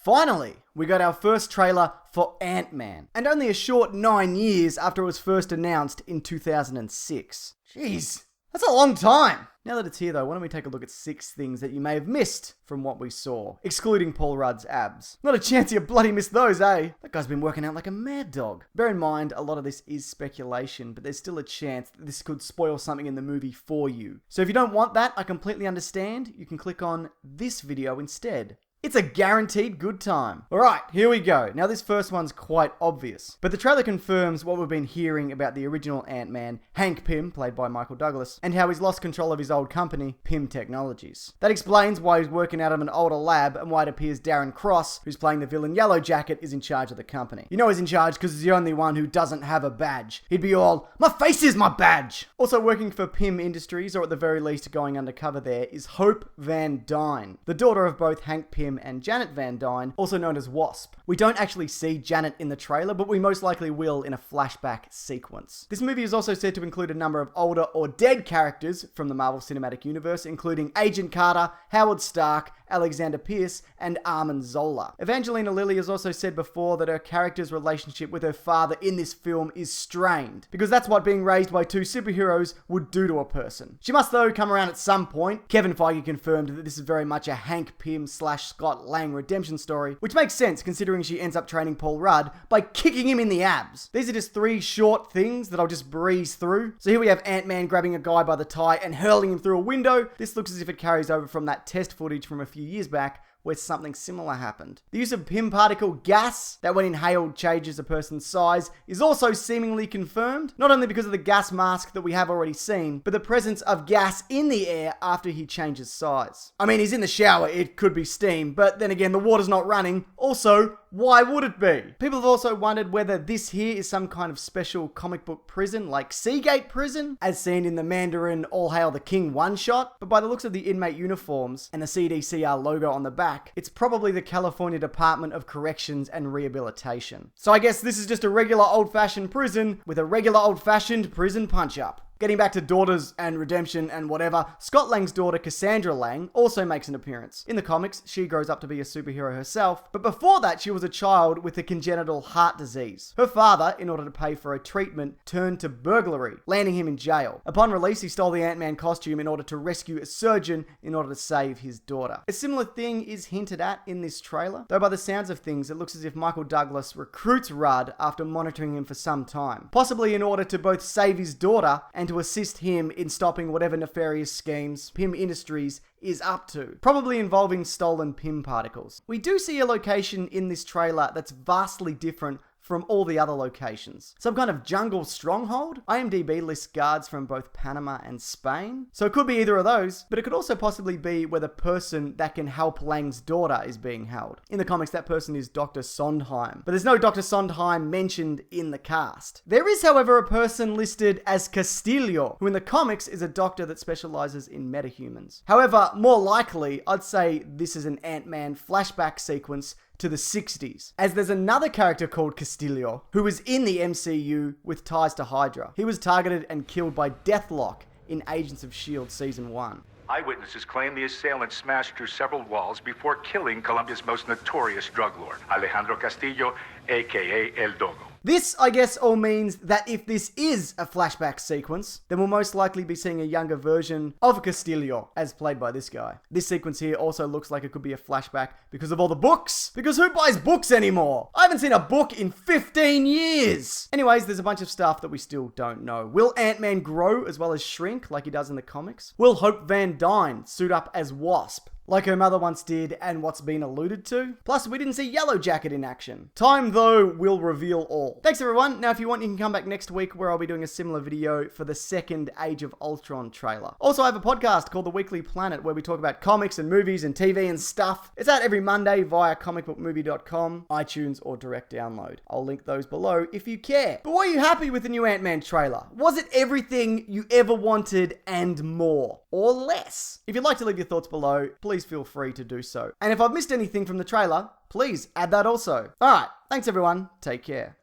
Finally, we got our first trailer for Ant-Man, and only a short 9 years after it was first announced in 2006. Jeez, that's a long time! Now that it's here though, why don't we take a look at 6 things that you may have missed from what we saw, excluding Paul Rudd's abs. Not a chance you bloody missed those, eh? That guy's been working out like a mad dog. Bear in mind, a lot of this is speculation, but there's still a chance that this could spoil something in the movie for you. So if you don't want that, I completely understand. You can click on this video instead. It's a guaranteed good time. Alright, here we go. Now this first one's quite obvious, but the trailer confirms what we've been hearing about the original Ant-Man, Hank Pym, played by Michael Douglas, and how he's lost control of his old company, Pym Technologies. That explains why he's working out of an older lab and why it appears Darren Cross, who's playing the villain Yellow Jacket, is in charge of the company. You know he's in charge because he's the only one who doesn't have a badge. He'd be all, "My face is my badge!" Also working for Pym Industries, or at the very least going undercover there, is Hope Van Dyne, the daughter of both Hank Pym and Janet Van Dyne, also known as Wasp. We don't actually see Janet in the trailer, but we most likely will in a flashback sequence. This movie is also said to include a number of older or dead characters from the Marvel Cinematic Universe, including Agent Carter, Howard Stark, Alexander Pierce, and Armin Zola. Evangelina Lilly has also said before that her character's relationship with her father in this film is strained, because that's what being raised by 2 superheroes would do to a person. She must though come around at some point. Kevin Feige confirmed that this is very much a Hank Pym / Scott Lang redemption story, which makes sense considering she ends up training Paul Rudd by kicking him in the abs. These are just 3 short things that I'll just breeze through. So here we have Ant-Man grabbing a guy by the tie and hurling him through a window. This looks as if it carries over from that test footage from a few years back where something similar happened. The use of Pym particle gas that when inhaled changes a person's size is also seemingly confirmed, not only because of the gas mask that we have already seen, but the presence of gas in the air after he changes size. I mean, he's in the shower, it could be steam, but then again, the water's not running. Also, why would it be? People have also wondered whether this here is some kind of special comic book prison, like Seagate Prison, as seen in the Mandarin All Hail the King one-shot, but by the looks of the inmate uniforms and the CDCR logo on the back, it's probably the California Department of Corrections and Rehabilitation. So I guess this is just a regular old-fashioned prison with a regular old-fashioned prison punch-up. Getting back to daughters and redemption and whatever, Scott Lang's daughter Cassandra Lang also makes an appearance. In the comics, she grows up to be a superhero herself, but before that she was a child with a congenital heart disease. Her father, in order to pay for a treatment, turned to burglary, landing him in jail. Upon release, he stole the Ant-Man costume in order to rescue a surgeon in order to save his daughter. A similar thing is hinted at in this trailer, though by the sounds of things, it looks as if Michael Douglas recruits Rudd after monitoring him for some time, possibly in order to both save his daughter and to assist him in stopping whatever nefarious schemes Pym Industries is up to, probably involving stolen Pym particles. We do see a location in this trailer that's vastly different from all the other locations. Some kind of jungle stronghold? IMDb lists guards from both Panama and Spain, so it could be either of those, but it could also possibly be where the person that can help Lang's daughter is being held. In the comics, that person is Dr. Sondheim, but there's no Dr. Sondheim mentioned in the cast. There is, however, a person listed as Castillo, who in the comics is a doctor that specializes in metahumans. However, more likely, I'd say this is an Ant-Man flashback sequence to the 60s, as there's another character called Castillo who was in the MCU with ties to Hydra. He was targeted and killed by Deathlock in Agents of S.H.I.E.L.D. Season 1. Eyewitnesses claim the assailant smashed through several walls before killing Colombia's most notorious drug lord, Alejandro Castillo, aka El Dogo. This, I guess, all means that if this is a flashback sequence, then we'll most likely be seeing a younger version of Castillo, as played by this guy. This sequence here also looks like it could be a flashback because of all the books. Because who buys books anymore? I haven't seen a book in 15 years! Anyways, there's a bunch of stuff that we still don't know. Will Ant-Man grow as well as shrink like he does in the comics? Will Hope Van Dyne suit up as Wasp, like her mother once did and what's been alluded to? Plus, we didn't see Yellow Jacket in action. Time, though, will reveal all. Thanks, everyone. Now, if you want, you can come back next week where I'll be doing a similar video for the second Age of Ultron trailer. Also, I have a podcast called The Weekly Planet where we talk about comics and movies and TV and stuff. It's out every Monday via comicbookmovie.com, iTunes, or direct download. I'll link those below if you care. But were you happy with the new Ant-Man trailer? Was it everything you ever wanted and more? Or less? If you'd like to leave your thoughts below, please feel free to do so. And if I've missed anything from the trailer, please add that also. Alright, thanks everyone, take care.